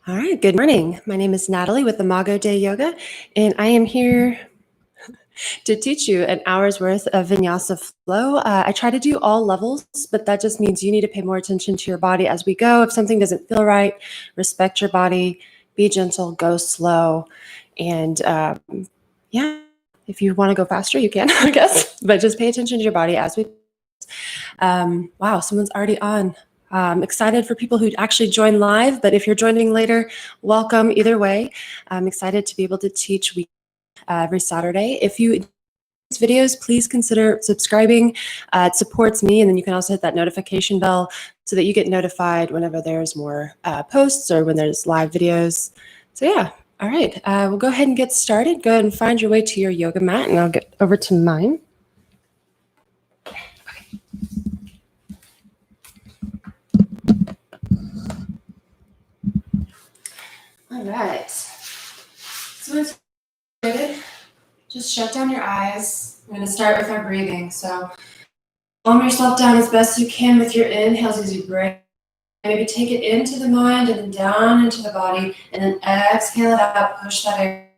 All right, good morning. My name is Natalie with Imago Day Yoga, and I am here to teach you an hour's worth of Vinyasa flow. I try to do all levels, but that just means you need to pay more attention to your body as we go. If something doesn't feel right, respect your body, be gentle, go slow. And yeah, if you want to go faster, you can, I guess, but just pay attention to your body as we wow, someone's already on. Excited for people who actually join live, but if you're joining later, welcome either way. I'm excited to be able to teach every Saturday. If you these videos, please consider subscribing. It supports me, and then you can also hit that notification bell so that you get notified whenever there's more posts or when there's live videos. So yeah, all right, we'll go ahead and get started. Go ahead and find your way to your yoga mat, and I'll get over to mine. All right. So once you're ready, just shut down your eyes. We're going to start with our breathing. So calm yourself down as best you can with your inhales as you breathe. Maybe take it into the mind and then down into the body, and then exhale it out, push that air.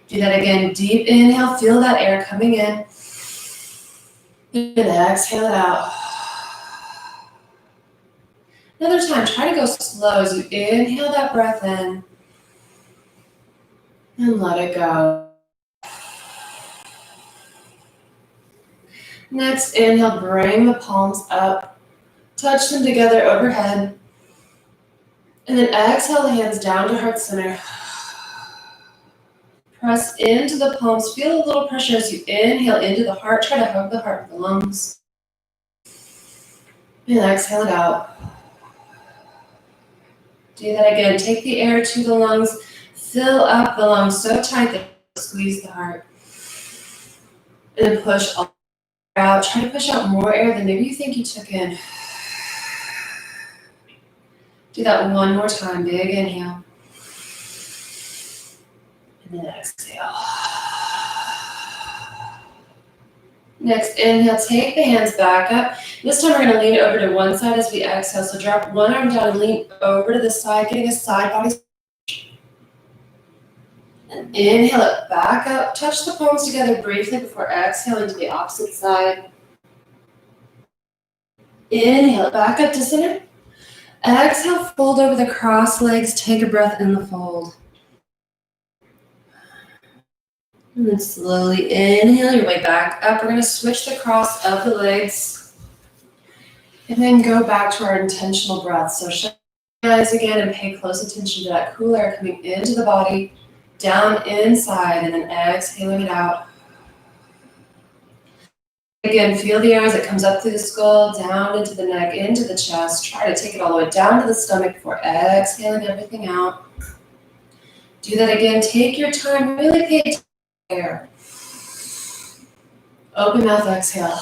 Do that again. Deep inhale, feel that air coming in. And exhale it out. Another time, try to go slow as you inhale that breath in and let it go. Next, inhale, bring the palms up, touch them together overhead, and then exhale the hands down to heart center. Press into the palms, feel a little pressure as you inhale into the heart, try to hug the heart with the lungs. And exhale it out. Do that again. Take the air to the lungs. Fill up the lungs so tight that you squeeze the heart. And then push all out. Try to push out more air than maybe you think you took in. Do that one more time. Big inhale. And then exhale. Next, inhale. Take the hands back up. This time we're going to lean over to one side as we exhale. So drop one arm down and lean over to the side, getting a side body. And inhale it back up. Touch the palms together briefly before exhaling to the opposite side. Inhale it back up to center. Exhale, fold over the cross legs. Take a breath in the fold. And then slowly inhale your way back up. We're going to switch the cross of the legs. And then go back to our intentional breath. So shut your eyes again and pay close attention to that cool air coming into the body, down inside, and then exhaling it out. Again, feel the air as it comes up through the skull, down into the neck, into the chest. Try to take it all the way down to the stomach before exhaling everything out. Do that again. Take your time. Really pay attention to the air. Open mouth, exhale.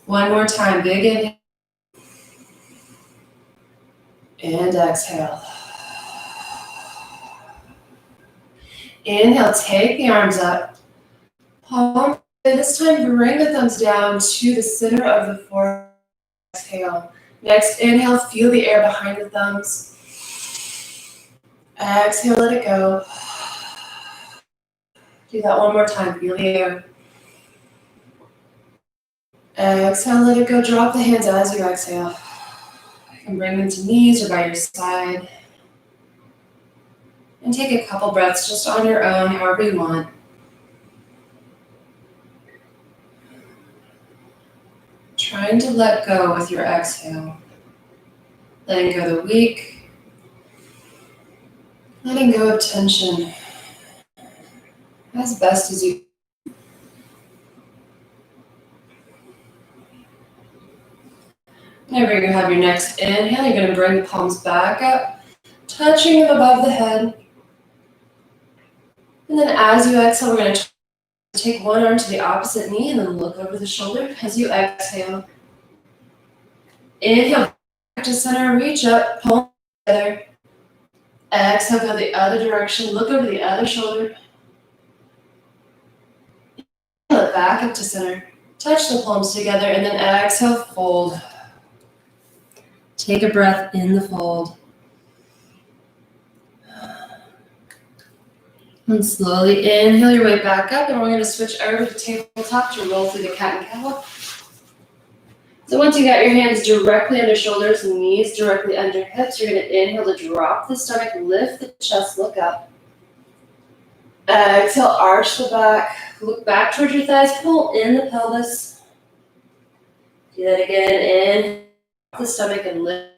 One more time. Big inhale. And exhale. Inhale, take the arms up. Palm. This time, bring the thumbs down to the center of the forehead. Exhale. Next, inhale, feel the air behind the thumbs. Exhale, let it go. Do that one more time. Feel the air. Exhale, let it go. Drop the hands as you exhale. You can bring them to knees or by your side. And take a couple breaths just on your own, however you want. Trying to let go with your exhale. Letting go of the weak. Letting go of tension as best as you can. Whenever you're going to have your next inhale, you're going to bring the palms back up, touching them above the head. And then as you exhale, we're going to take one arm to the opposite knee and then look over the shoulder as you exhale. Inhale back to center, reach up, palms together. Exhale, go the other direction, look over the other shoulder. Inhale it back up to center. Touch the palms together and then exhale, fold. Take a breath in the fold. And slowly inhale your way back up, and we're going to switch over to tabletop to roll through the cat and cow. So once you got your hands directly under shoulders and knees directly under hips, you're going to inhale to drop the stomach, lift the chest, look up. Exhale, arch the back, look back towards your thighs, pull in the pelvis. Do that again, inhale the stomach and lift,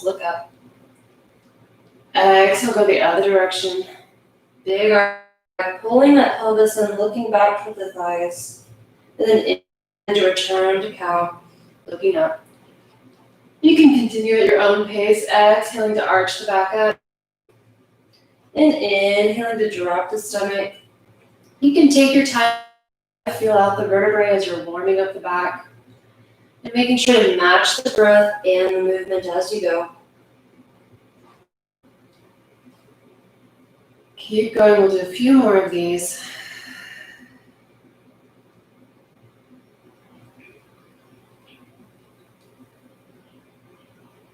look up. Exhale, go the other direction. Big arch, pulling that pelvis and looking back toward the thighs. And then inhale, return to cow, looking up. You can continue at your own pace, exhaling to arch the back up. And inhaling to drop the stomach. You can take your time to feel out the vertebrae as you're warming up the back. And making sure to match the breath and the movement as you go. Keep going, we'll do a few more of these.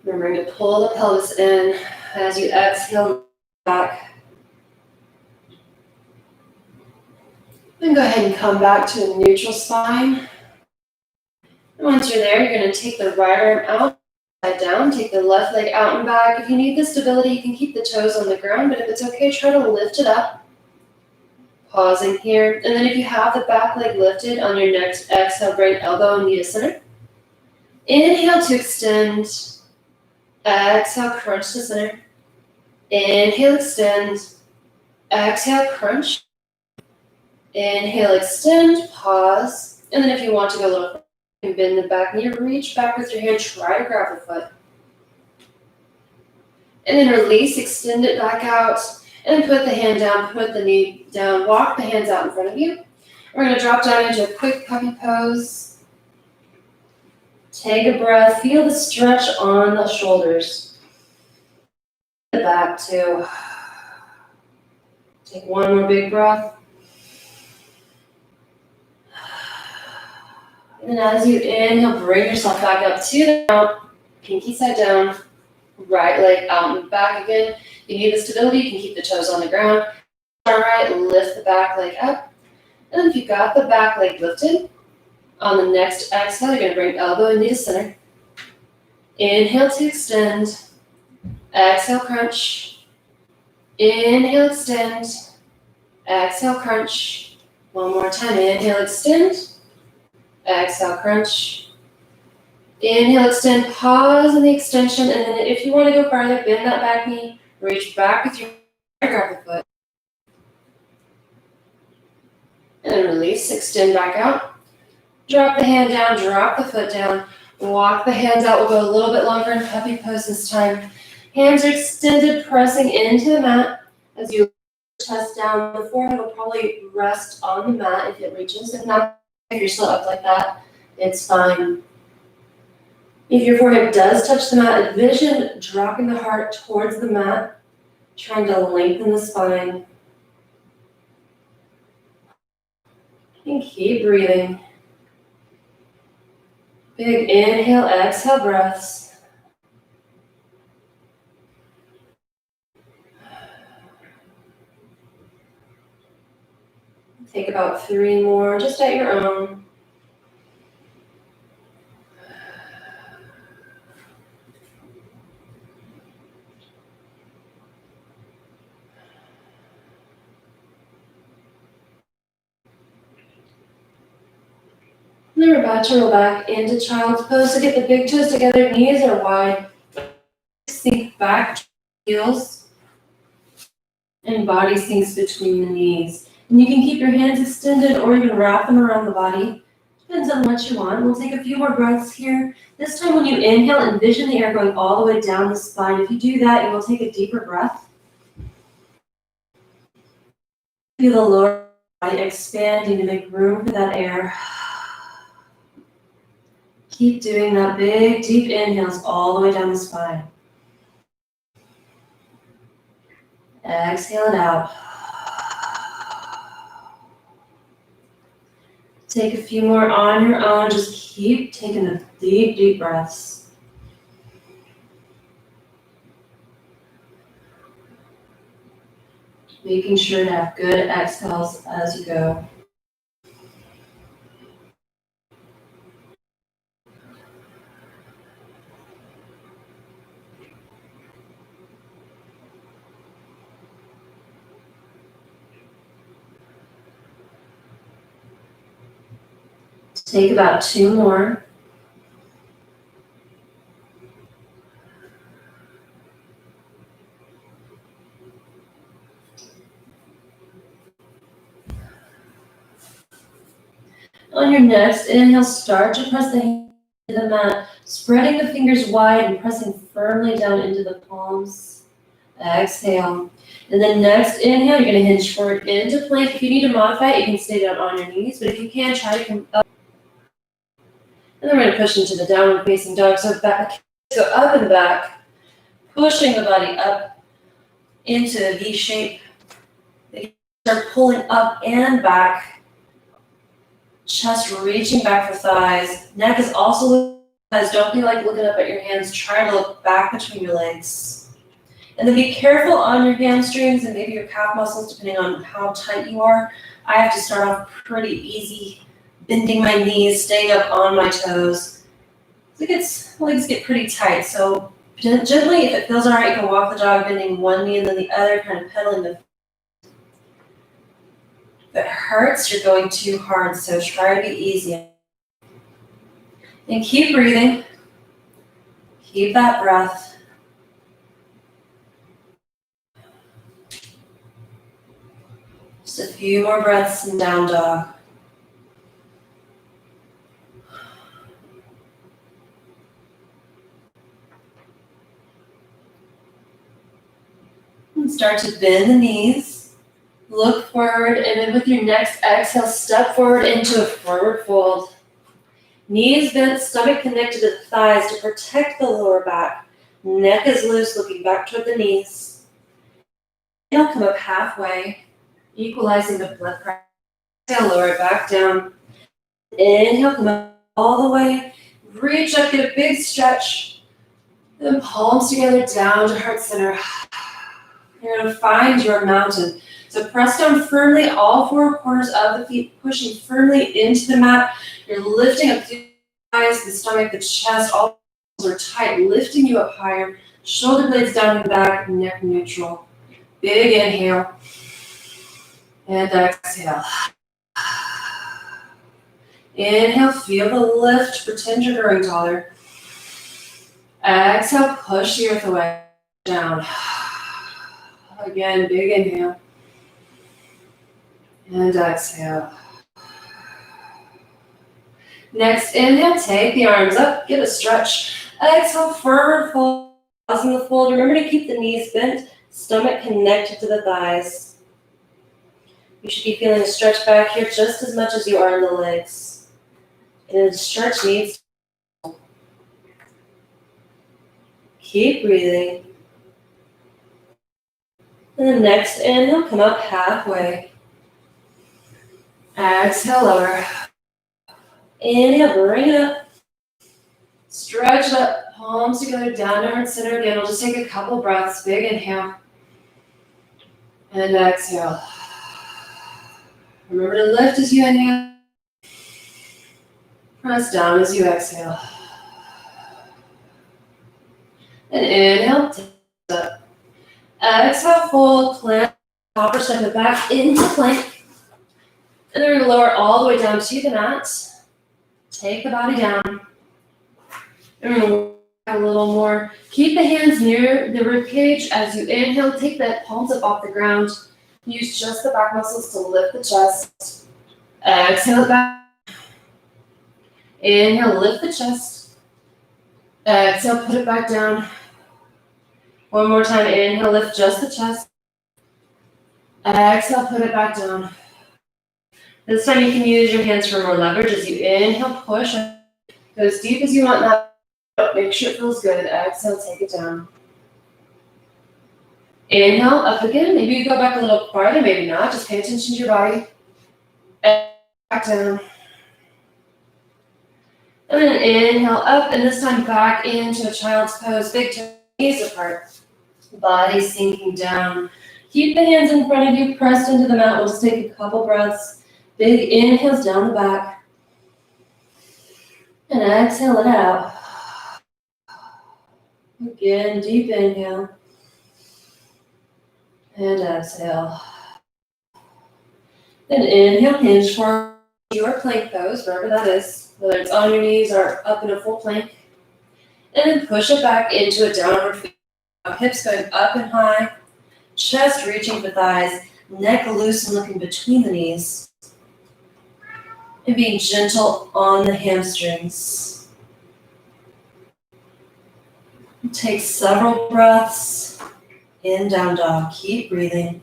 Remembering to pull the pelvis in as you exhale back. Then go ahead and come back to a neutral spine. And once you're there, you're going to take the right arm out, side down, take the left leg out and back. If you need the stability, you can keep the toes on the ground, but if it's okay, try to lift it up. Pausing here. And then if you have the back leg lifted, on your next exhale, bring elbow and knee to center. Inhale to extend. Exhale, crunch to center. Inhale, extend. Exhale, crunch. Inhale, extend, pause. And then if you want to go a little further, you can bend the back knee, reach back with your hand, try to grab the foot. And then release, extend it back out, and then put the hand down, put the knee down, walk the hands out in front of you. We're going to drop down into a quick puppy pose. Take a breath, feel the stretch on the shoulders. The back too. Take one more big breath. And as you inhale, bring yourself back up to the ground, pinky side down, right leg out and back again. If you need the stability, you can keep the toes on the ground. All right, lift the back leg up. And then if you've got the back leg lifted, on the next exhale, you're going to bring elbow and knee to center. Inhale to extend. Exhale, crunch. Inhale, extend. Exhale, crunch. One more time. Inhale, extend. Exhale, crunch. Inhale, extend, pause in the extension, and then if you want to go farther, bend that back knee, reach back with your grab the foot. And then release, extend back out. Drop the hand down, drop the foot down, walk the hands out. We'll go a little bit longer in puppy pose this time. Hands are extended, pressing into the mat. As you chest down, the forehead will probably rest on the mat if it reaches. If not, if you're still up like that, it's fine. If your forehead does touch the mat, envision dropping the heart towards the mat, trying to lengthen the spine. And keep breathing. Big inhale, exhale breaths. Take about 3 more, just at your own. And then we're about to roll back into child's pose. So get the big toes together, knees are wide. Sink back to heels. And body sinks between the knees. And you can keep your hands extended or you can wrap them around the body. Depends on what you want. We'll take a few more breaths here. This time when you inhale, envision the air going all the way down the spine. If you do that, you will take a deeper breath. Feel the lower body expanding to make room for that air. Keep doing that big, deep inhales all the way down the spine. Exhale it out. Take a few more on your own. Just keep taking the deep, deep breaths. Making sure to have good exhales as you go. Take about 2 more. On your next inhale, start to press the hand to the mat, spreading the fingers wide and pressing firmly down into the palms. Exhale. And then next inhale, you're going to hinge forward into plank. If you need to modify it, you can stay down on your knees, but if you can, try to come up. And then we're going to push into the downward facing dog. So back, so up and back, pushing the body up into a V shape. Start pulling up and back. Chest reaching back for thighs. Neck is also looking at thighs. Don't be like looking up at your hands. Try to look back between your legs. And then be careful on your hamstrings and maybe your calf muscles, depending on how tight you are. I have to start off pretty easy, bending my knees, staying up on my toes. Legs get pretty tight. So gently, if it feels all right, you can walk the dog, bending one knee and then the other, kind of pedaling the. If it hurts, you're going too hard, so try to be easy. And keep breathing. Keep that breath. Just a few more breaths in down dog. And start to bend the knees. Look forward, and then with your next exhale, step forward into a forward fold. Knees bent, stomach connected to the thighs to protect the lower back. Neck is loose, looking back toward the knees. Inhale, come up halfway, equalizing the blood pressure. Exhale, lower it back down. Inhale, come up all the way. Reach up, get a big stretch. Then palms together down to heart center. You're going to find your mountain. So press down firmly, all 4 corners of the feet, pushing firmly into the mat. You're lifting up the eyes, the stomach, the chest, all are tight, lifting you up higher. Shoulder blades down and back, neck neutral. Big inhale. And exhale. Inhale, feel the lift, pretend you're growing taller. Exhale, push the earth away, down. Again, big inhale. And exhale. Next inhale, take the arms up, give a stretch. Exhale, forward fold, pausing the fold. Remember to keep the knees bent, stomach connected to the thighs. You should be feeling a stretch back here just as much as you are in the legs. And the stretch needs to. Keep breathing. And the next inhale, come up halfway. Exhale, lower. Inhale, bring it up. Stretch it up, palms together, down to heart center again. We'll just take a couple breaths. Big inhale. And exhale. Remember to lift as you inhale. Press down as you exhale. And inhale, take it up. Exhale, fold, plant, top or step it back into plank. And then we're going to lower all the way down to the mat. Take the body down. And we're going to work a little more. Keep the hands near the rib cage as you inhale. Take the palms up off the ground. Use just the back muscles to lift the chest. Exhale it back. Inhale, lift the chest. Exhale, put it back down. One more time. Inhale, lift just the chest. Exhale, put it back down. This time you can use your hands for more leverage as you inhale, push. Go as deep as you want now. Make sure it feels good. Exhale, take it down. Inhale, up again. Maybe you go back a little farther, maybe not. Just pay attention to your body. Back down. And then inhale up, and this time back into a child's pose. Big toes, knees apart. Body sinking down. Keep the hands in front of you, pressed into the mat. We'll just take a couple breaths. Big inhales down the back. And exhale it out. Again, deep inhale. And exhale. Then inhale, hinge forward, your plank pose, wherever that is, whether it's on your knees or up in a full plank. And then push it back into a downward facing dog. Hips going up and high, chest reaching for thighs, neck loose and looking between the knees. And being gentle on the hamstrings. Take several breaths in down dog. Keep breathing.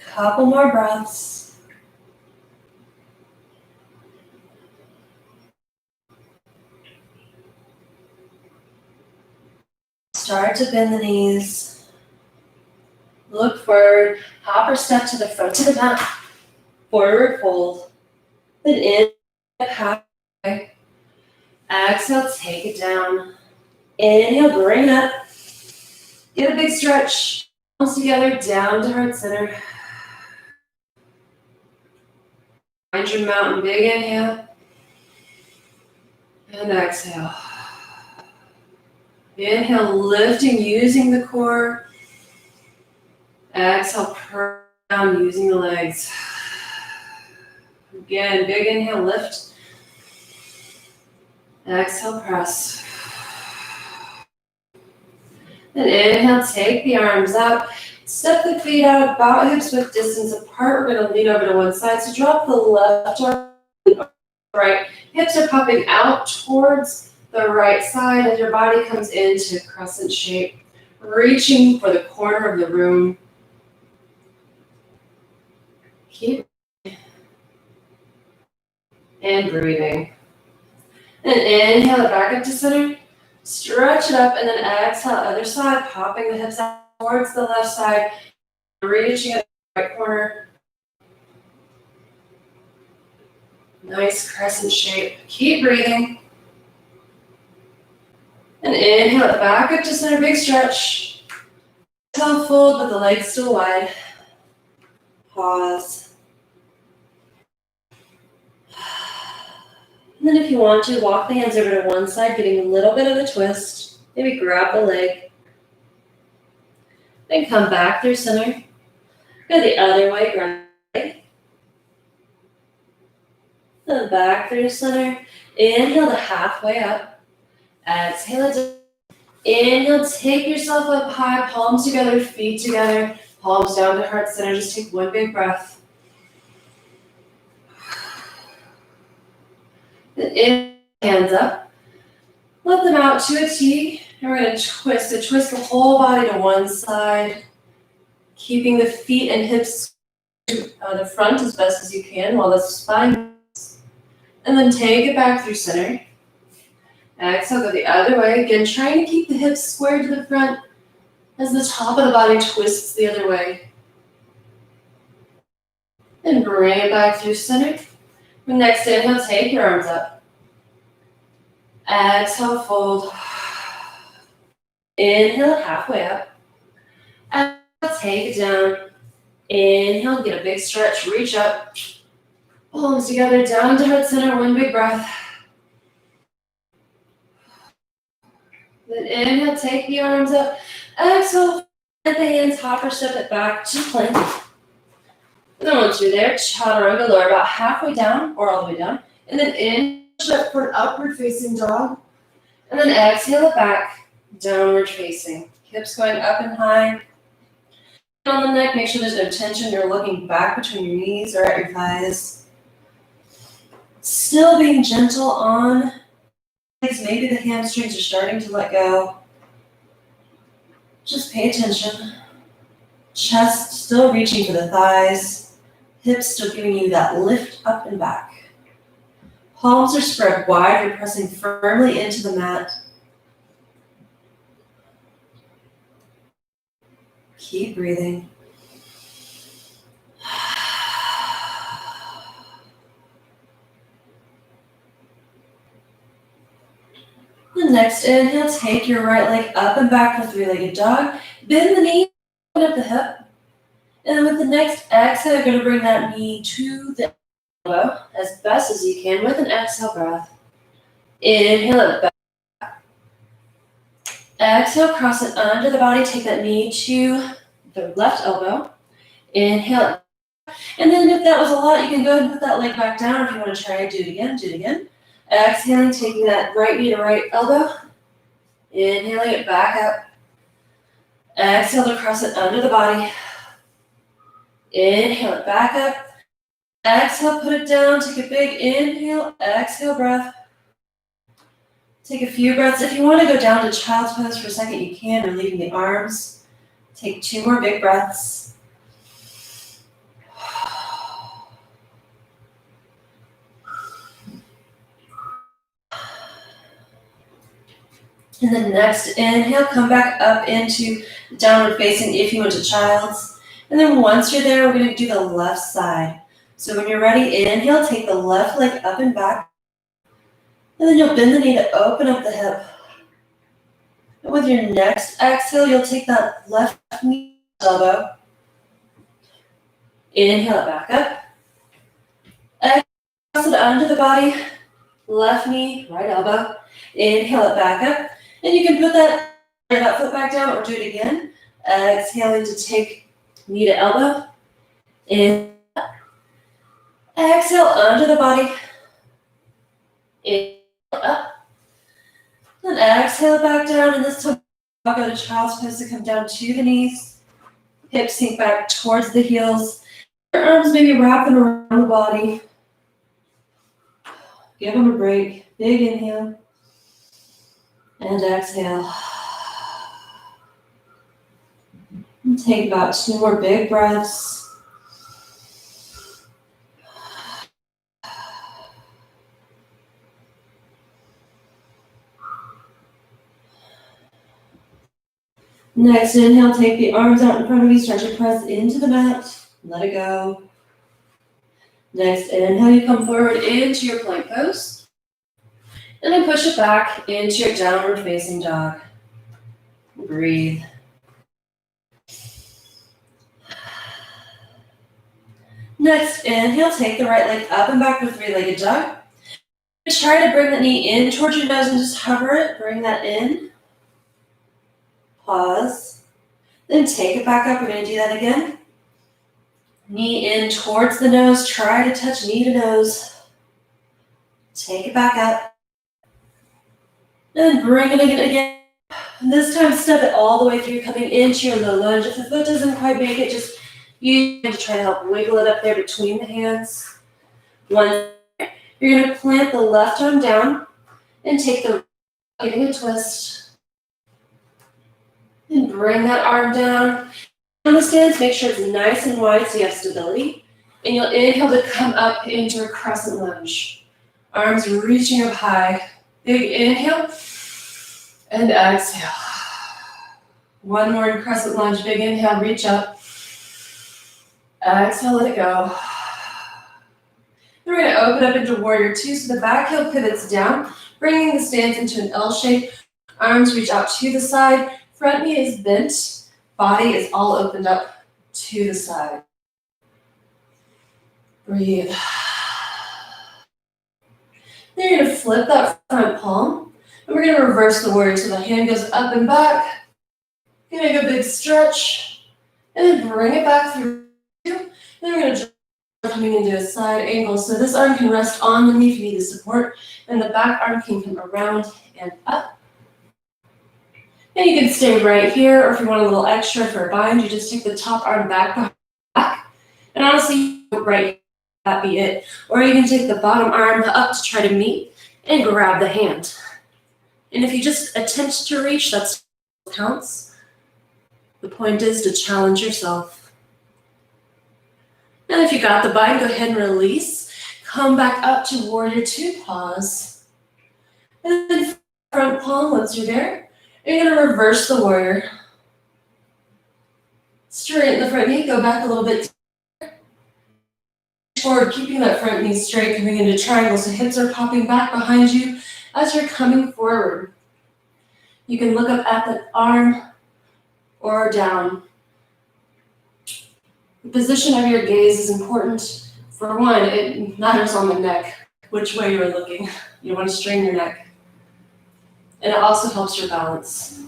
Couple more breaths. Start to bend the knees. Look forward. Hop or step to the front of the mat. Forward fold. Then in halfway. Exhale, take it down. Inhale, bring it up. Get a big stretch. Palms together, down to heart center. Find your mountain. Big inhale. And exhale. Inhale, lifting, using the core. Exhale, press down, using the legs. Again, big inhale, lift. Exhale, press. Then inhale, take the arms up. Step the feet out, about hips width distance apart. We're going to lean over to one side. So drop the left arm, right. Hips are popping out towards the right side as your body comes into crescent shape. Reaching for the corner of the room. Keep and breathing. And inhale it back up to center. Stretch it up and then exhale other side, popping the hips out towards the left side, reaching at the right corner. Nice crescent shape. Keep breathing. And inhale it back up to center, big stretch. Exhale, fold with the legs still wide. Pause. And then if you want to, walk the hands over to one side, getting a little bit of a twist. Maybe grab the leg. Then come back through center. Go the other way, grab the leg. Then back through center. Inhale to halfway up. Exhale it down. Inhale, take yourself up high, palms together, feet together, palms down to heart center. Just take one big breath. Then inhale, hands up. Let them out to a T. And we're going to twist. So twist the whole body to one side, keeping the feet and hips to the front as best as you can while the spine. And then take it back through center. Exhale, go the other way. Again, trying to keep the hips squared to the front as the top of the body twists the other way. And bring it back through center. Next inhale, take your arms up. Exhale, fold. Inhale, halfway up. Exhale, take it down. Inhale, get a big stretch, reach up. Palms together, down to heart center, one big breath. Then inhale, take the arms up. Exhale, let the hands hop or step it back to plank. And then once you're there, chaturanga, lower about halfway down or all the way down. And then inhale for an upward facing dog. And then exhale it back, downward facing. Hips going up and high. On the neck, make sure there's no tension. You're looking back between your knees or at your thighs. Still being gentle on. Maybe the hamstrings are starting to let go. Just pay attention. Chest still reaching for the thighs. Hips still giving you that lift up and back. Palms are spread wide. You're pressing firmly into the mat. Keep breathing. next inhale, take your right leg up and back for three-legged dog. Bend the knee, open up the hip. And then with the next exhale, you're going to bring that knee to the elbow as best as you can with an exhale breath. Inhale it back. Exhale, cross it under the body. Take that knee to the left elbow. Inhale it. And then if that was a lot, you can go ahead and put that leg back down. If you want to try it, do it again, do it again. Exhaling, taking that right knee to right elbow. Inhaling it back up. Exhale to cross it under the body. Inhale it back up. Exhale, put it down. Take a big inhale. Exhale, breath. Take a few breaths. If you want to go down to child's pose for a second, you can, relieving the arms. Take 2 more big breaths. And then next inhale, come back up into downward facing if you went to child's. And then once you're there, we're going to do the left side. So when you're ready, inhale, take the left leg up and back. And then you'll bend the knee to open up the hip. And with your next exhale, you'll take that left knee elbow. Inhale it back up. Exhale, cross it under the body. Left knee, right elbow. Inhale it back up. And you can put that foot back down or do it again. Exhaling to take knee to elbow. Inhale. Exhale under the body. Inhale up. Then exhale back down. And this time I'll go to child's pose to come down to the knees. Hips sink back towards the heels. Your arms maybe wrap them around the body. Give them a break. Big inhale. And exhale. And take about 2 more big breaths. Next inhale, take the arms out in front of you, start to press into the mat, let it go. Next inhale, you come forward into your plank pose. And then push it back into your downward facing dog. Breathe. Next inhale, take the right leg up and back for three-legged dog. Try to bring the knee in towards your nose and just hover it, bring that in. Pause, then take it back up. We're going to do that again. Knee in towards the nose. Try to touch knee to nose. Take it back up. And bring it in again. And this time, step it all the way through, coming into your low lunge. If the foot doesn't quite make it, just use it to try to help wiggle it up there between the hands. One, you're going to plant the left arm down and take the right, giving a twist. And bring that arm down. On the stance, make sure it's nice and wide so you have stability. And you'll inhale to come up into a crescent lunge. Arms reaching up high. Big inhale. And exhale. One more in crescent lunge. Big inhale, reach up. Exhale, let it go. Then we're going to open up into warrior two. So the back heel pivots down, bringing the stance into an L shape. Arms reach out to the side. Front knee is bent, body is all opened up to the side. Breathe. Then you're going to flip that front palm, and we're going to reverse the warrior. So the hand goes up and back. You're going to make a big stretch, and then bring it back through. Then we're going to jump coming into a side angle. So this arm can rest on the knee if you need the support, and the back arm can come around and up. And you can stay right here, or if you want a little extra for a bind, you just take the top arm back. And honestly, right, that be it. Or you can take the bottom arm up to try to meet and grab the hand. And if you just attempt to reach, that counts. The point is to challenge yourself. And if you got the bind, go ahead and release. Come back up to warrior two, pause. And then front palm once you're there. You're going to reverse the warrior. Straighten the front knee, go back a little bit forward, keeping that front knee straight, coming into triangle. So hips are popping back behind you as you're coming forward. You can look up at the arm or down. The position of your gaze is important. For one, it matters on the neck, which way you're looking. You want to strain your neck. And it also helps your balance.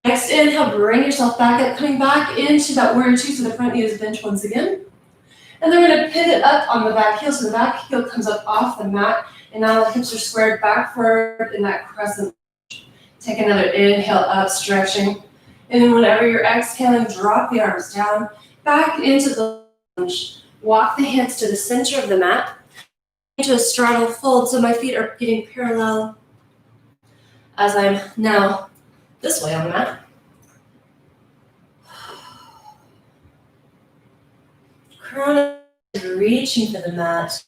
Next inhale, bring yourself back up, coming back into that warrior two, so the front knee is bent once again. And then we're going to pivot up on the back heel, so the back heel comes up off the mat, and now the hips are squared back forward in that crescent. Take another inhale up, stretching. And then whenever you're exhaling, drop the arms down, back into the lunge. Walk the hands to the center of the mat, into a straddle fold, so my feet are getting parallel as I'm now this way on the mat. Crown is reaching for the mat.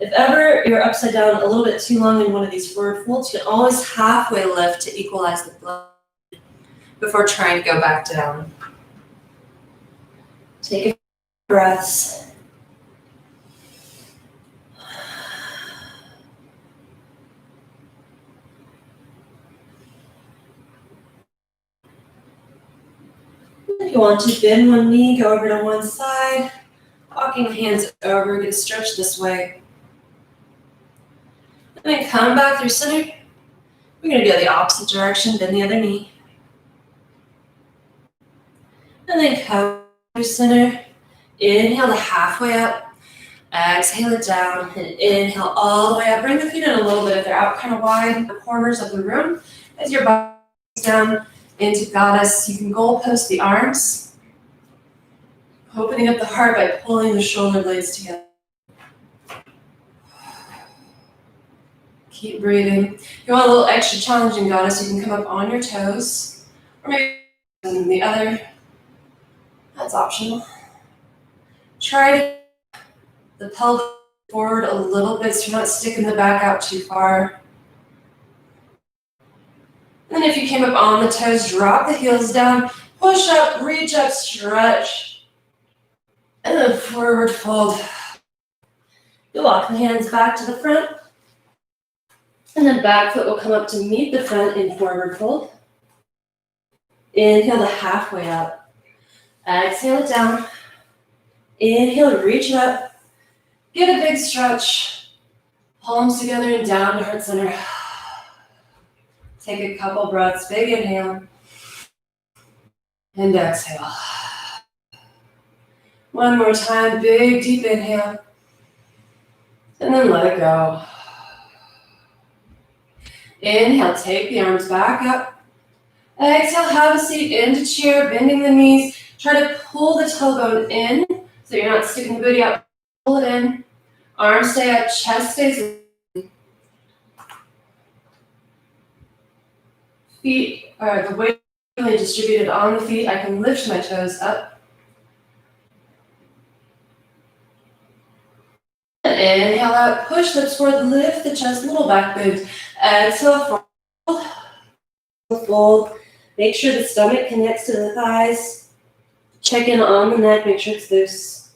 If ever you're upside down a little bit too long in one of these forward folds, you can always halfway lift to equalize the blood before trying to go back down. Take a few breaths. If you want to bend one knee, go over to one side. Walking the hands over, get a stretch this way. And then come back through center. We're going to go the opposite direction, bend the other knee. And then come through center. Inhale to halfway up. Exhale it down. And inhale all the way up. Bring the feet in a little bit if they're out kind of wide in the corners of the room. As your body goes down into goddess, you can goal post the arms. Opening up the heart by pulling the shoulder blades together. Keep breathing. If you want a little extra challenging goddess, you can come up on your toes. Or maybe the other. That's optional. Try to get the pelvis forward a little bit so you're not sticking the back out too far. And if you came up on the toes, drop the heels down, push up, reach up, stretch. And then forward fold. You'll walk the hands back to the front. And then back foot will come up to meet the front in forward fold. Inhale to halfway up. Exhale it down. Inhale, reach it up. Give a big stretch. Palms together and down to heart center. Take a couple breaths. Big inhale. And exhale. One more time. Big, deep inhale. And then let it go. Inhale, take the arms back up. Exhale, have a seat into chair, bending the knees. Try to pull the tailbone in so you're not sticking the booty out. Pull it in. Arms stay up, chest stays. Feet are the weight really distributed on the feet. I can lift my toes up. And inhale out, push lips forward, lift the chest, little back bend. Exhale, fold. Make sure the stomach connects to the thighs. Check in on the neck, make sure it's loose.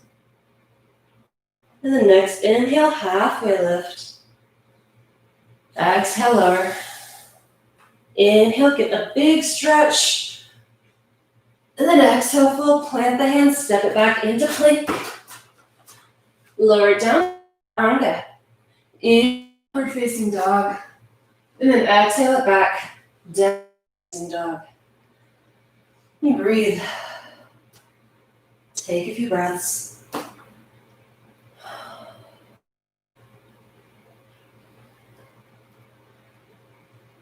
And the next inhale, halfway lift. Exhale, lower. Inhale, get a big stretch. And then exhale, fold, plant the hands, step it back into plank. Lower it down, arm down. Inward facing dog. And then exhale it back, down facing dog. And breathe. Take a few breaths.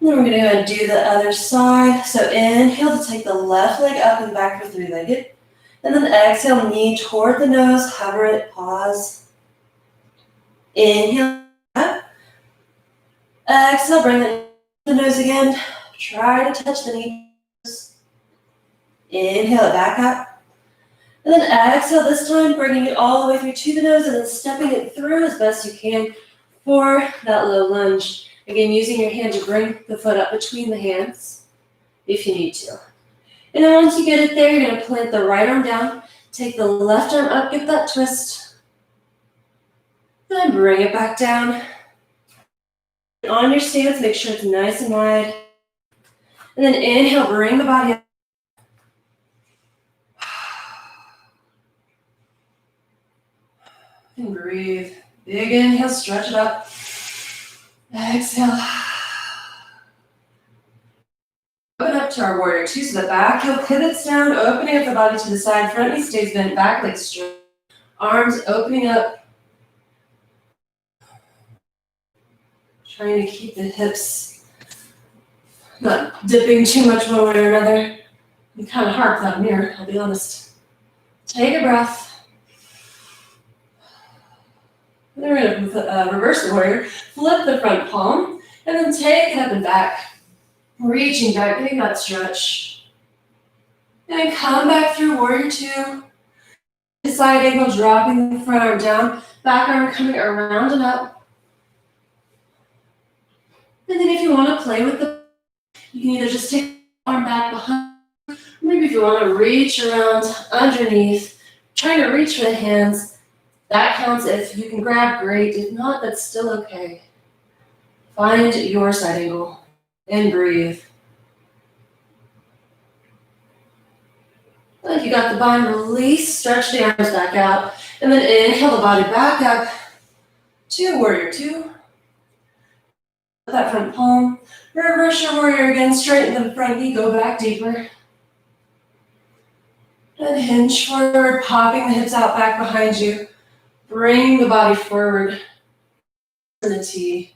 Then we're going to go and do the other side. So inhale to take the left leg up and back for three-legged. And then exhale, knee toward the nose, hover it, pause. Inhale up. Exhale, bring the nose again. Try to touch the knees. Inhale it back up. And then exhale this time, bringing it all the way through to the nose and then stepping it through as best you can for that low lunge. Again, using your hand to bring the foot up between the hands if you need to. And then once you get it there, you're going to plant the right arm down, take the left arm up, get that twist, then bring it back down. On your stance, make sure it's nice and wide. And then inhale, bring the body up. And breathe. Big inhale, stretch it up. Exhale. Open up to our warrior two, so the back heel pivots down, opening up the body to the side. Front knee stays bent, back leg straight. Arms opening up. Trying to keep the hips not dipping too much one way or another. You kind of hard without a mirror, I'll be honest. Take a breath. And then we're going to reverse the warrior. Flip the front palm, and then take it up and back. Reaching back, getting that stretch. And come back through warrior two. Side angle, dropping the front arm down. Back arm coming around and up. And then if you want to play with the, you can either just take the arm back behind. Maybe if you want to reach around underneath, trying to reach for the hands. That counts. If you can grab, great. If not, that's still okay. Find your side angle and breathe. Like you got the bind, release, stretch the arms back out, and then inhale the body back up to warrior two. That front palm, reverse your warrior again, straighten the front knee, go back deeper. And hinge forward, popping the hips out back behind you. Bring the body forward in a T.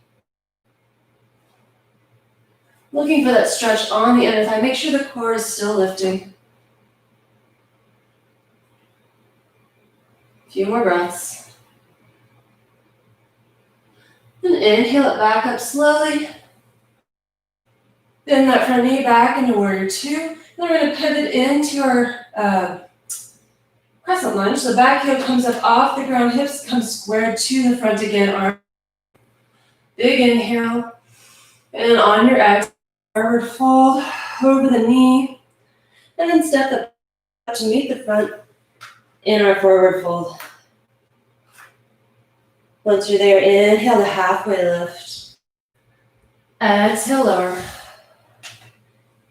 Looking for that stretch on the inner thigh. Make sure the core is still lifting. A few more breaths. Then inhale it back up slowly. Bend that front knee back into warrior two. Then we're going to pivot into our crescent lunge. So the back heel comes up off the ground, hips come squared to the front again. Arm. Big inhale. And on your exhale, forward fold over the knee. And then step up to meet the front in our forward fold. Once you're there, inhale the halfway lift. Exhale, lower.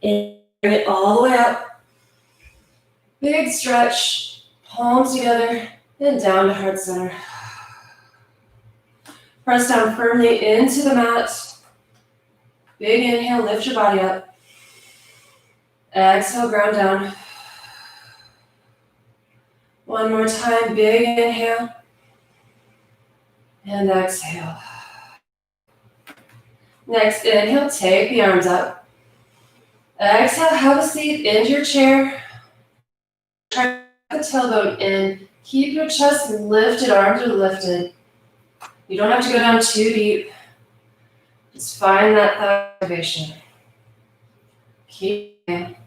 Bring it all the way up. Big stretch, palms together, and down to heart center. Press down firmly into the mat. Big inhale, lift your body up. Exhale, ground down. One more time, big inhale. And exhale. Next, inhale, take the arms up. Exhale, have a seat into your chair. Try the tailbone in. Keep your chest lifted, arms are lifted. You don't have to go down too deep. Just find that thigh elevation. Keep it.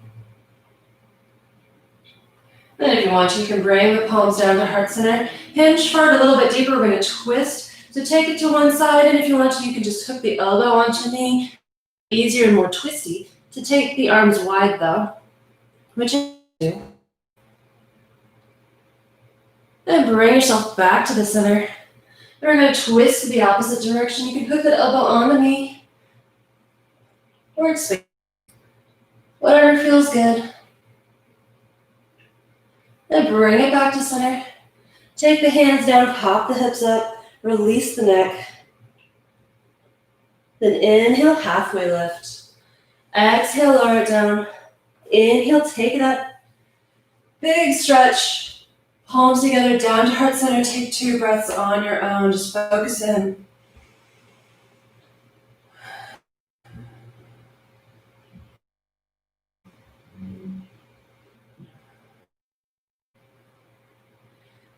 Then if you want to, you can bring the palms down to heart center. Hinge forward a little bit deeper. We're going to twist. So take it to one side, and if you want to, you can just hook the elbow onto the knee. Easier and more twisty to take the arms wide though, which you do. Then bring yourself back to the center. We're going to twist to the opposite direction. You can hook the elbow on the knee or expand. Whatever feels good. Then bring it back to center. Take the hands down, pop the hips up. Release the neck. Then inhale, halfway lift. Exhale, lower it down. Inhale, take it up. Big stretch. Palms together, down to heart center. Take 2 breaths on your own. Just focus in.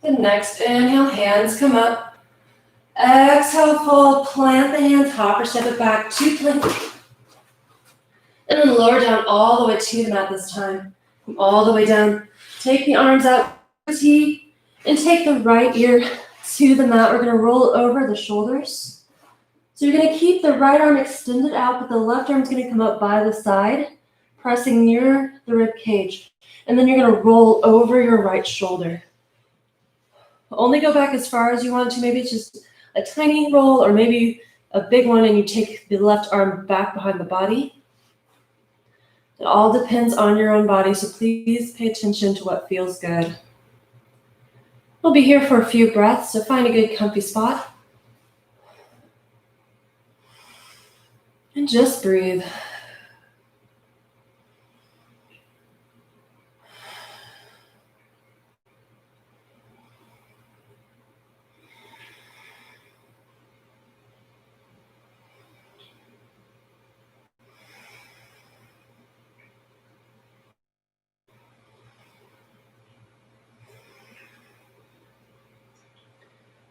The next inhale, hands come up. Exhale, fold, plant the hands, hop or step it back to plank. And then lower down all the way to the mat this time. Come all the way down. Take the arms out, T, and take the right ear to the mat. We're going to roll over the shoulders. So you're going to keep the right arm extended out, but the left arm is going to come up by the side, pressing near the rib cage. And then you're going to roll over your right shoulder. Only go back as far as you want to. Maybe it's just a tiny roll or maybe a big one, and you take the left arm back behind the body. It all depends on your own body, so please pay attention to what feels good. We'll be here for a few breaths, so find a good comfy spot. And just breathe.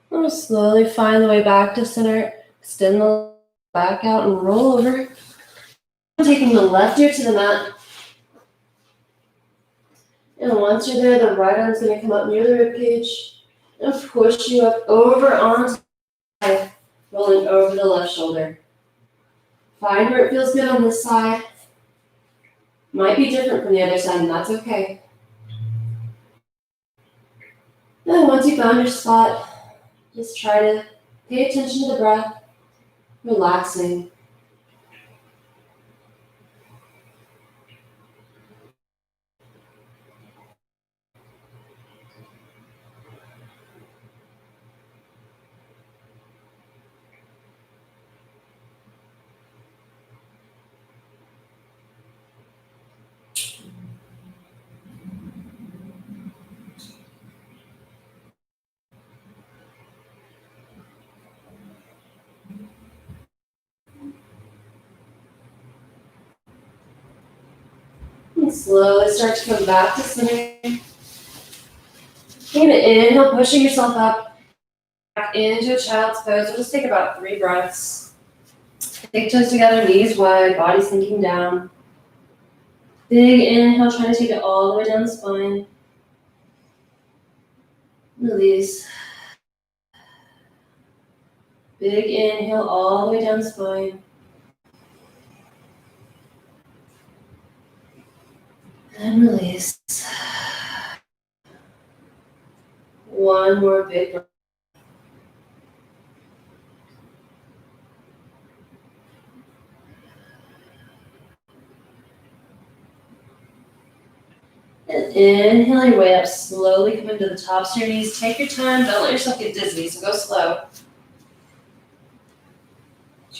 We'll slowly find the way back to center. Extend the back out and roll over. Taking the left ear to the mat. And once you're there, the right arm's going to come up near the ribcage and push you up over onto the side, rolling over the left shoulder. Find where it feels good on this side. Might be different from the other side, and that's okay. Then once you found your spot, just try to pay attention to the breath, relaxing. And slowly start to come back to center. Keep it inhale, pushing yourself up, back into a child's pose. We'll just take about 3 breaths. Big toes together, knees wide, body sinking down. Big inhale, trying to take it all the way down the spine. Release. Big inhale all the way down the spine. And release. One more big breath. And inhale your way up, slowly come into the tops of your knees. Take your time, don't let yourself get dizzy, so go slow.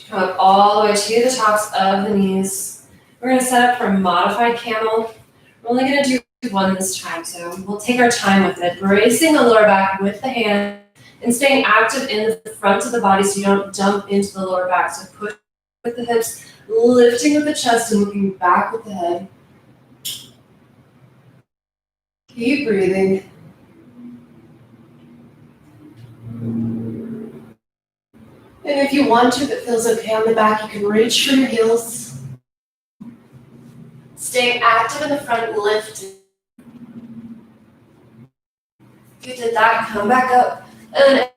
Come up all the way to the tops of the knees. We're going to set up for a modified camel. We're only going to do one this time, so we'll take our time with it. Bracing the lower back with the hand and staying active in the front of the body so you don't dump into the lower back. So push with the hips, lifting with the chest and looking back with the head. Keep breathing. And if you want to, if it feels okay on the back, you can reach for your heels. Staying active in the front, lifting. If you did that, come back up. And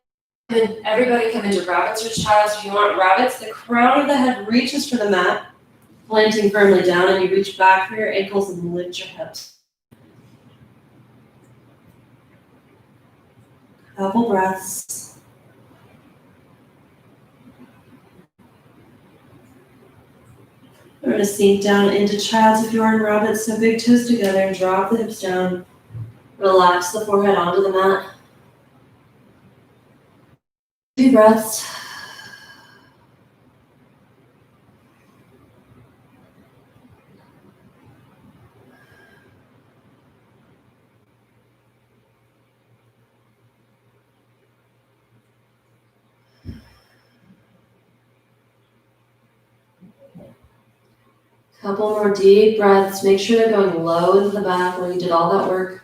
then everybody come into rabbits or childs. If you want rabbits, the crown of the head reaches for the mat, planting firmly down, and you reach back for your ankles and lift your hips. Couple breaths. We're going to sink down into childs if you are in rabbits, so big toes together and drop the hips down. Relax the forehead onto the mat. 2 breaths. Couple more deep breaths. Make sure they're going low into the back where you did all that work.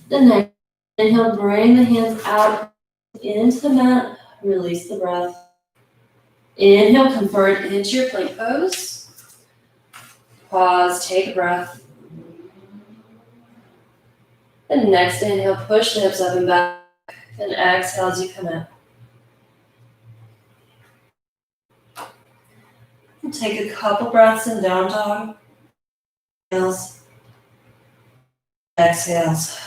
The next inhale, bring the hands out into the mat. Release the breath. Inhale, convert into your plank pose. Pause, take a breath. And next inhale, push the hips up and back. And exhale as you come in. And take a couple breaths in down dog. exhales.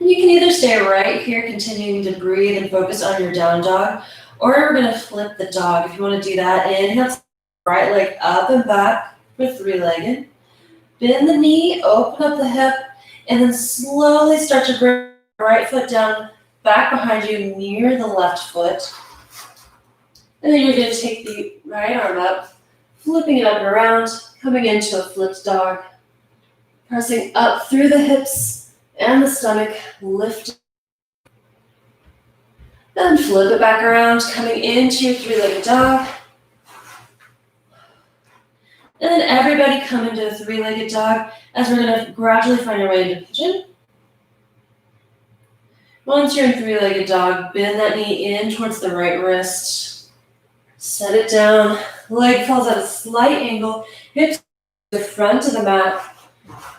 And you can either stay right here, continuing to breathe and focus on your down dog, or we're going to flip the dog. If you want to do that, inhale, right leg up and back for three-legged. Bend the knee, open up the hip, and then slowly start to bring the right foot down, back behind you near the left foot. And then you're going to take the right arm up, flipping it up and around, coming into a flipped dog, pressing up through the hips and the stomach, lift. Then flip it back around, coming into your three-legged dog. And then everybody come into a three-legged dog as we're going to gradually find our way into pigeon. Once you're in three-legged dog, bend that knee in towards the right wrist. Set it down. Leg falls at a slight angle. Hips to the front of the mat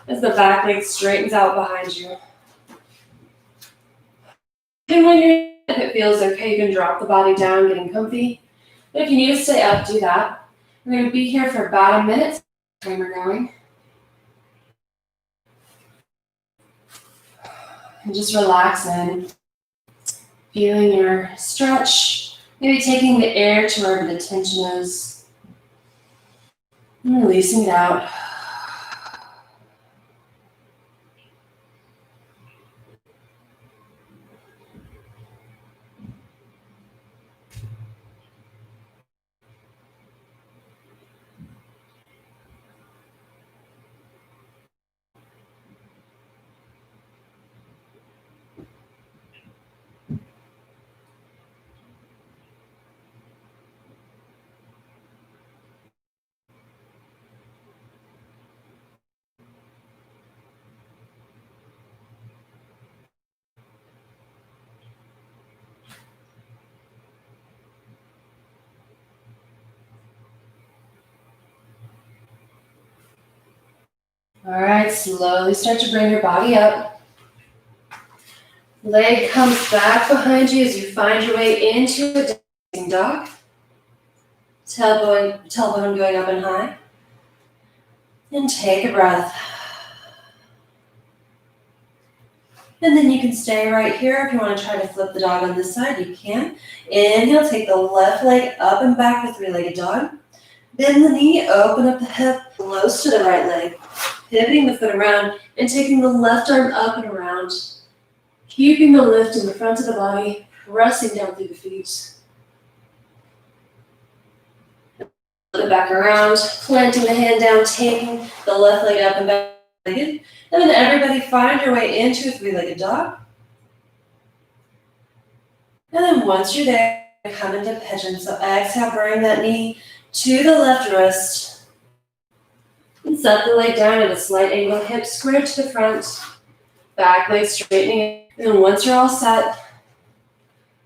as the back leg straightens out behind you. And when if it feels okay, you can drop the body down, getting comfy. But if you need to stay up, do that. We're going to be here for about a minute. Timer going. And just relax in. Feeling your stretch. Maybe taking the air to wherever the tension is. And releasing it out. All right, slowly start to bring your body up. Leg comes back behind you as you find your way into a dancing dog. Tailbone going up and high. And take a breath. And then you can stay right here. If you want to try to flip the dog on this side, you can. Inhale, take the left leg up and back for three-legged dog. Bend the knee, open up the hip, close to the right leg. Pivoting the foot around and taking the left arm up and around. Keeping the lift in the front of the body, pressing down through the feet. Flip it back around, planting the hand down, taking the left leg up and back. And then everybody find your way into a three-legged dog. And then once you're there, come into pigeon. So exhale, bring that knee to the left wrist. And set the leg down at a slight angle, hips square to the front, back leg straightening. And then once you're all set,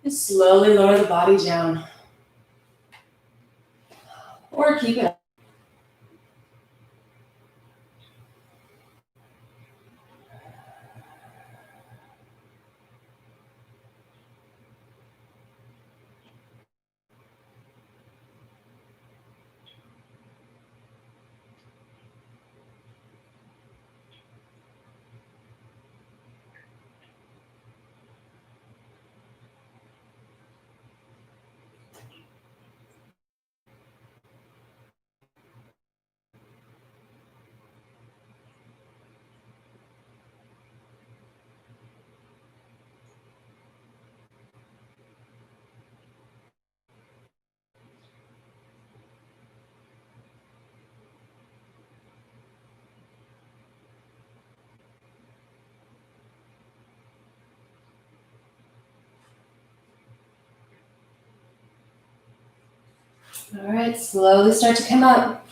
just slowly lower the body down. Or keep it up. All right, slowly start to come up.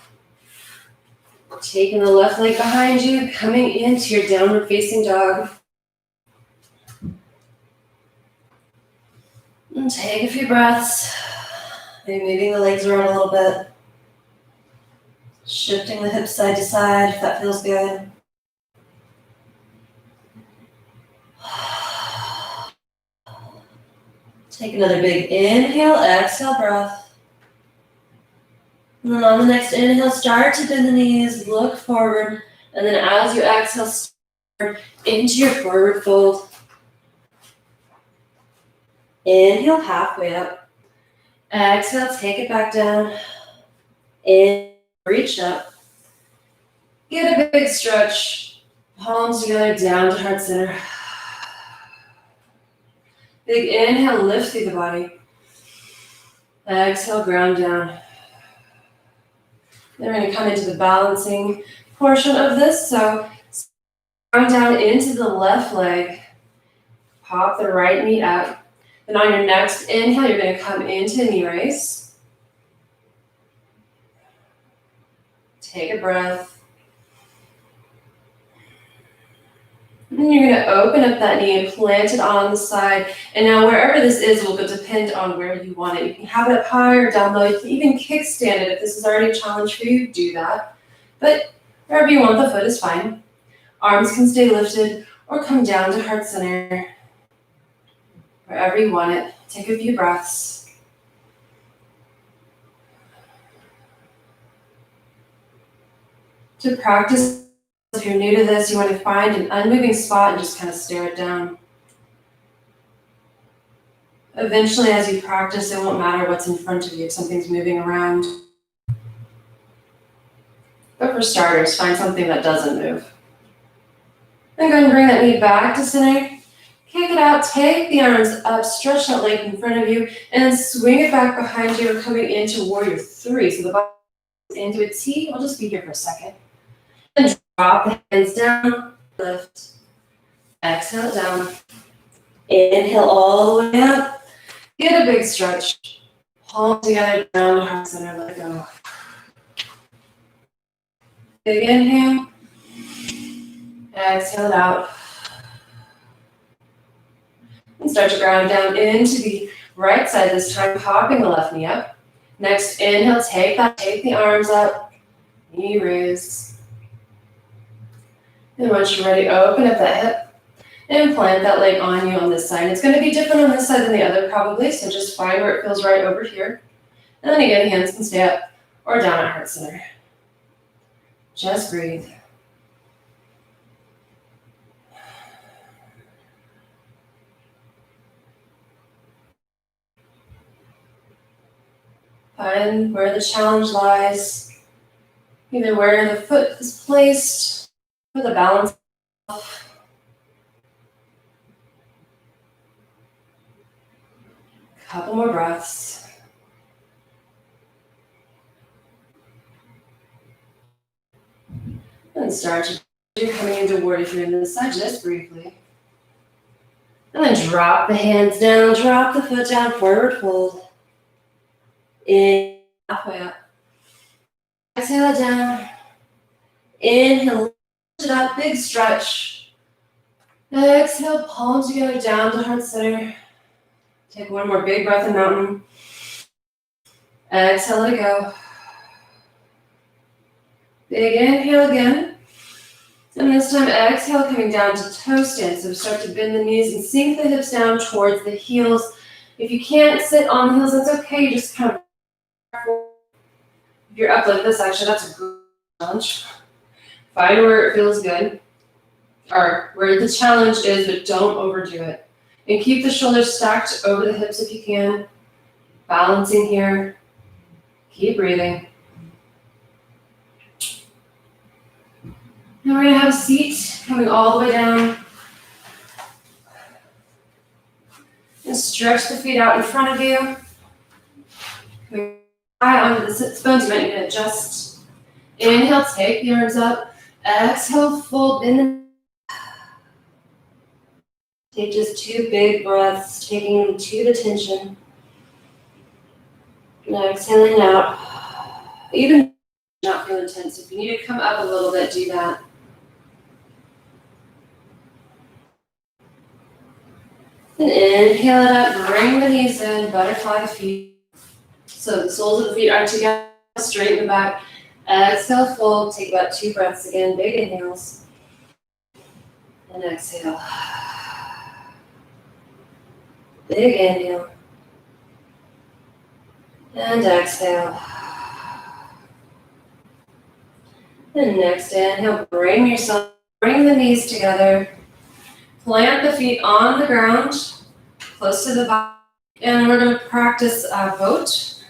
Taking the left leg behind you, coming into your downward facing dog. And take a few breaths. Maybe moving the legs around a little bit. Shifting the hips side to side if that feels good. Take another big inhale, exhale breath. And then on the next inhale, start to bend the knees, look forward. And then as you exhale, start into your forward fold. Inhale, halfway up. Exhale, take it back down. Inhale, reach up. Get a big stretch. Palms together, down to heart center. Big inhale, lift through the body. Exhale, ground down. Then we're going to come into the balancing portion of this. So ground down into the left leg. Pop the right knee up. Then on your next inhale, you're going to come into knee raise. Take a breath. And then you're going to open up that knee and plant it on the side. And now wherever this is will depend on where you want it. You can have it up high or down low. You can even kickstand it. If this is already a challenge for you, do that. But wherever you want the foot is fine. Arms can stay lifted or come down to heart center. Wherever you want it. Take a few breaths. To practice, if you're new to this, you want to find an unmoving spot and just kind of stare it down. Eventually, as you practice, it won't matter what's in front of you if something's moving around. But for starters, find something that doesn't move. Then go ahead and bring that knee back to center. Kick it out, take the arms up, stretch that leg in front of you, and then swing it back behind you, coming into warrior three. So the body is into a T. I'll just be here for a second. And drop the hands down, lift, exhale down. Inhale all the way up. Get a big stretch. Palms together, down, heart center, let go. Big inhale. Exhale it out. And start to ground down into the right side this time, popping the left knee up. Next inhale, take the arms up. Knee raise. And once you're ready, open up that hip and plant that leg on you on this side. It's going to be different on this side than the other probably, so just find where it feels right over here. And then again, hands can stay up or down at heart center. Just breathe. Find where the challenge lies, either where the foot is placed or the balance. Couple more breaths. And start to you're coming into warrior three on this side just briefly. And then drop the hands down, drop the foot down, forward fold. In, halfway up. Exhale it down. Inhale, lift it up, big stretch. Exhale, palms together, down to heart center. Take one more big breath in mountain. Exhale, let it go. Big inhale again. And this time, exhale, coming down to toe stand. So start to bend the knees and sink the hips down towards the heels. If you can't sit on the heels, that's okay. You just kind of, if you're up like this, actually, that's a good challenge. Find where it feels good, or where the challenge is, but don't overdo it. And keep the shoulders stacked over the hips if you can. Balancing here. Keep breathing. Now we're going to have a seat coming all the way down. And stretch the feet out in front of you. Eye onto the sit bones. You might need to adjust. Inhale, take the arms up. Exhale, fold in. Take just two big breaths, taking you to the tension. Now exhaling out. Even not feeling tense. If you need to come up a little bit, do that. And inhale it up, bring the knees in, butterfly the feet. So the soles of the feet are together, straighten the back. Exhale, fold, take about 2 breaths again, big inhales. And exhale. Big inhale. And exhale. And next inhale, bring the knees together. Plant the feet on the ground, close to the body. And we're going to practice boat.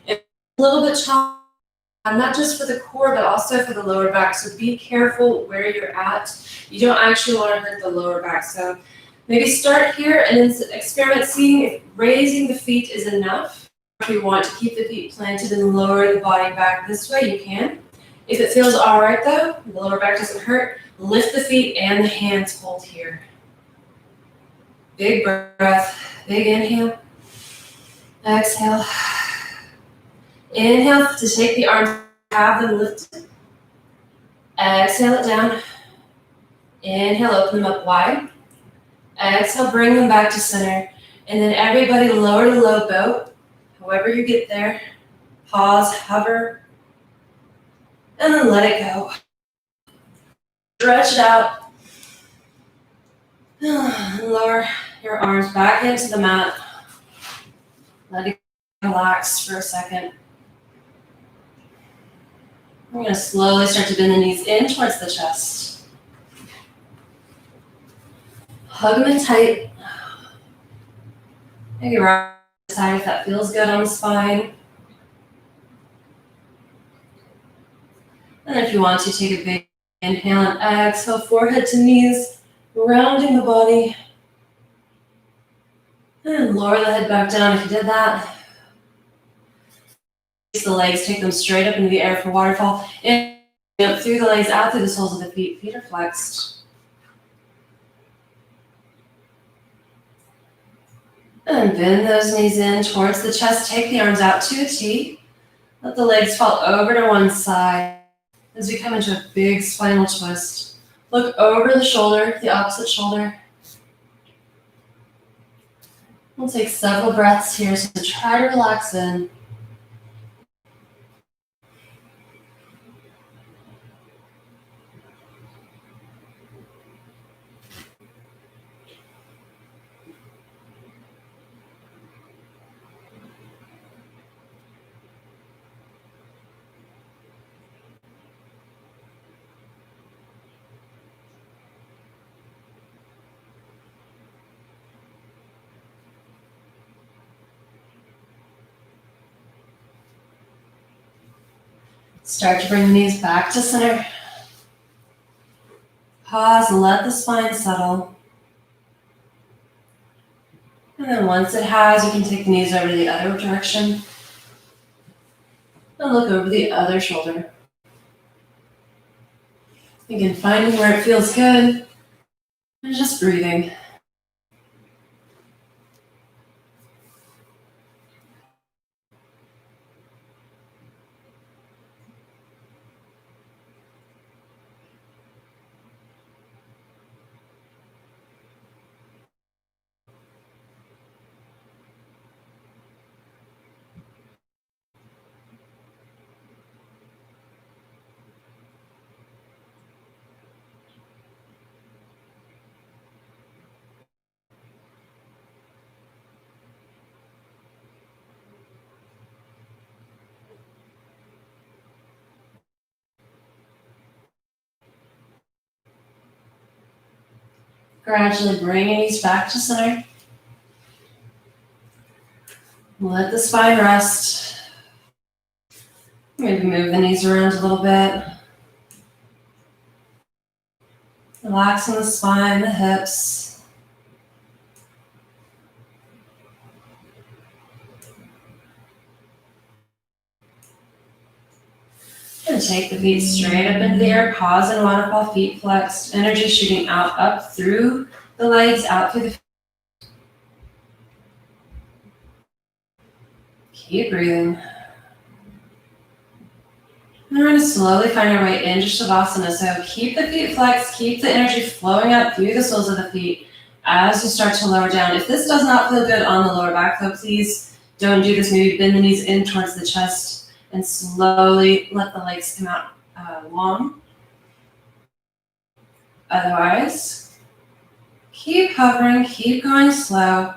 It's a little bit challenging, not just for the core, but also for the lower back. So be careful where you're at. You don't actually want to hurt the lower back. So maybe start here and then experiment seeing if raising the feet is enough. If you want to keep the feet planted and lower the body back this way, you can. If it feels all right though, the lower back doesn't hurt, lift the feet and the hands hold here. Big breath, big inhale. Exhale. Inhale to take the arms, have them lifted. Exhale it down. Inhale, open them up wide. Exhale, bring them back to center. And then everybody lower to low boat. However you get there. Pause, hover. And then let it go. Stretch it out. Lower your arms back into the mat. Let it relax for a second. We're going to slowly start to bend the knees in towards the chest. Hug them in tight. Maybe rock the side if that feels good on the spine. And if you want to, take a big inhale and exhale, forehead to knees, rounding the body. And lower the head back down if you did that. Release the legs, take them straight up into the air for waterfall. And up through the legs, out through the soles of the feet. Feet are flexed. And bend those knees in towards the chest. Take the arms out to a T. Let the legs fall over to one side as we come into a big spinal twist. Look over the shoulder, the opposite shoulder. We'll take several breaths here, so try to relax in. Start to bring the knees back to center. Pause and let the spine settle. And then once it has, you can take the knees over to the other direction. And look over the other shoulder. Again, finding where it feels good. And just breathing. Gradually bring your knees back to center. Let the spine rest. Maybe move the knees around a little bit. Relaxing the spine, the hips. And take the feet straight up into the air. Pause and waterfall, feet flexed. Energy shooting out, up through the legs, out through the feet. Keep breathing. And we're going to slowly find our way into Shavasana. So keep the feet flexed, keep the energy flowing up through the soles of the feet as you start to lower down. If this does not feel good on the lower back, though, please don't do this. Maybe bend the knees in towards the chest and slowly let the legs come out long. Otherwise, keep hovering, keep going slow.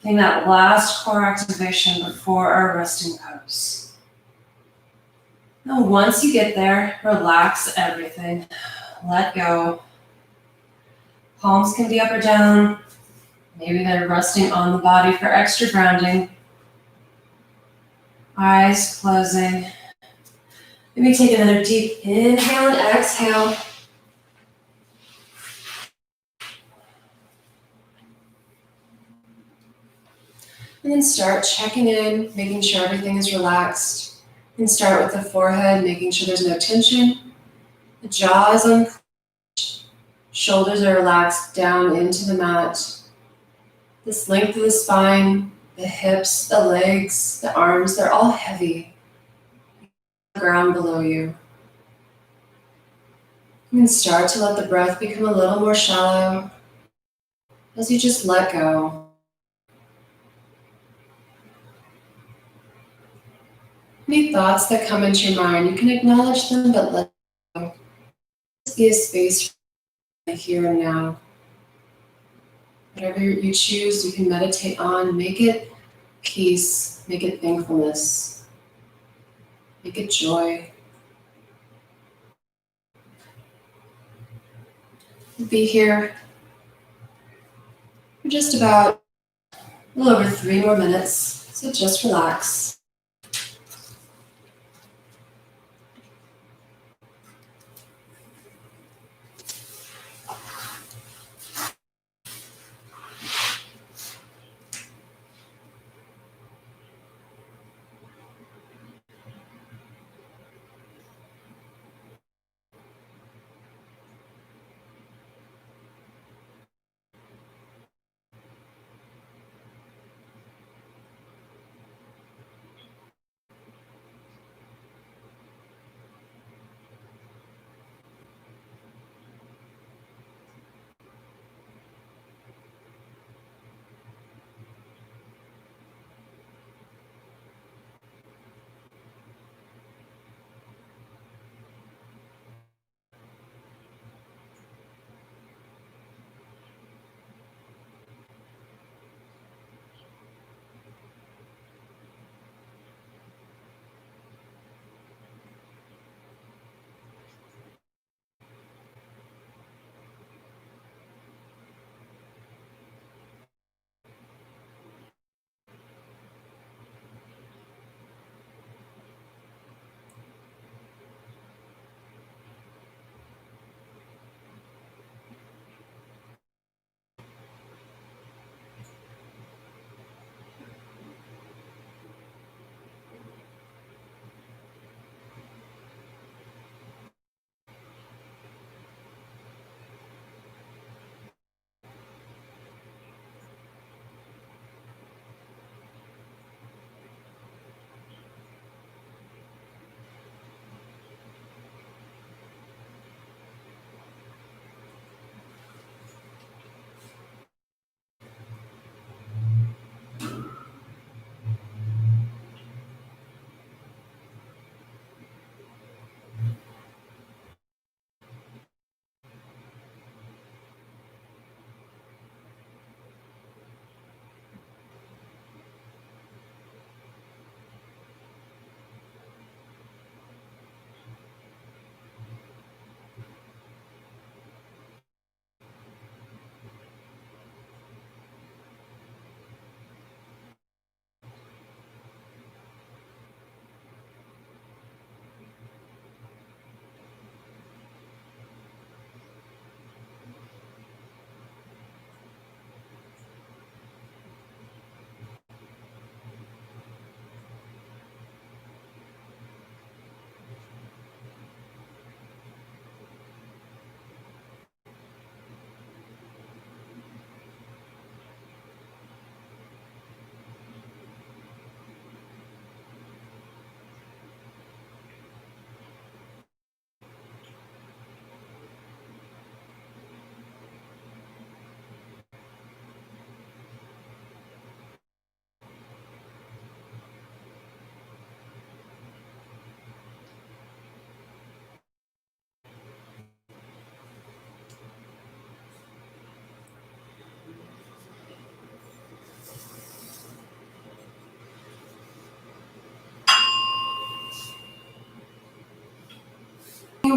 Getting that last core activation before our resting pose. Now, once you get there, relax everything. Let go. Palms can be up or down. Maybe they're resting on the body for extra grounding. Eyes closing. Maybe take another deep inhale and exhale. And then start checking in, making sure everything is relaxed. And start with the forehead, making sure there's no tension. The jaw is unclenched. Shoulders are relaxed down into the mat. This length of the spine, the hips, the legs, the arms, they're all heavy. The ground below you. You can start to let the breath become a little more shallow as you just let go. Any thoughts that come into your mind, you can acknowledge them, but let go. Just be a space for the here and now. Whatever you choose, you can meditate on. Make it peace. Make it thankfulness. Make it joy. Be here for just about a little over 3 more minutes. So just relax.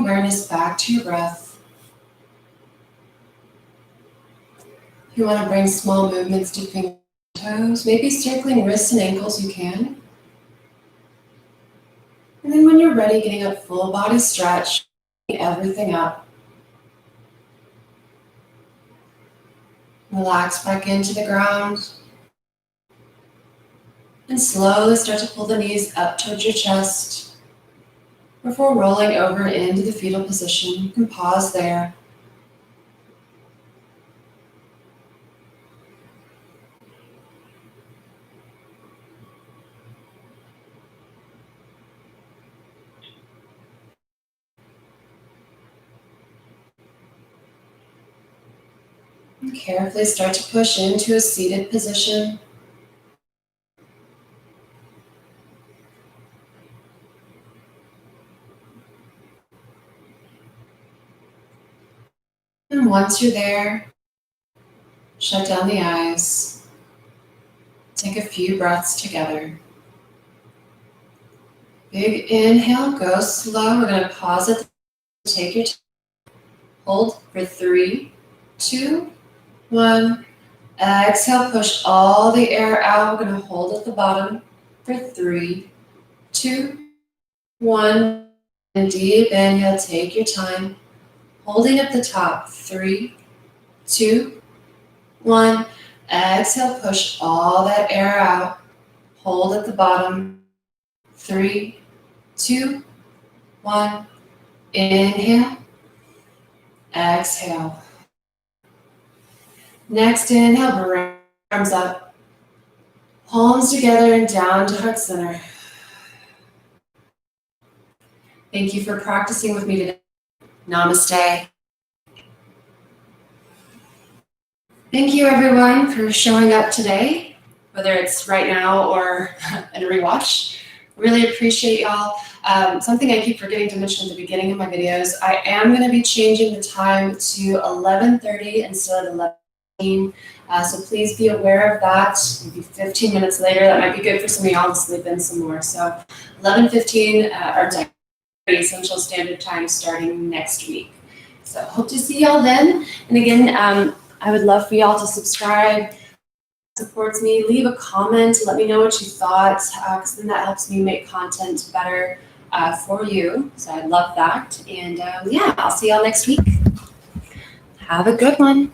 awareness back to your breath. If you want to bring small movements to fingers and toes, maybe circling wrists and ankles, you can. And then when you're ready, getting a full body stretch, everything up. Relax back into the ground. And slowly start to pull the knees up towards your chest before rolling over into the fetal position. You can pause there. And carefully start to push into a seated position. And once you're there, shut down the eyes. Take a few breaths together. Big inhale, go slow. We're going to pause it. Take your time. Hold for 3, 2, 1. Exhale, push all the air out. We're going to hold at the bottom for 3, 2, 1. And deep inhale, take your time. Holding at the top, 3, 2, 1. Exhale, push all that air out. Hold at the bottom, 3, 2, 1. Inhale, exhale. Next inhale, bring arms up, palms together and down to heart center. Thank you for practicing with me today. Namaste. Thank you everyone for showing up today, whether it's right now or in a rewatch. Really appreciate y'all. Something I keep forgetting to mention at the beginning of my videos, I am going to be changing the time to 11:30 instead of 11:15. So please be aware of that. Maybe 15 minutes later, that might be good for some of y'all to sleep in some more. So 11:15 or Central Standard Time starting next week. So hope to see y'all then. And again, I would love for y'all to subscribe. Supports me. Leave a comment. Let me know what you thought, because then that helps me make content better for you. So I'd love that. And yeah, I'll see y'all next week. Have a good one.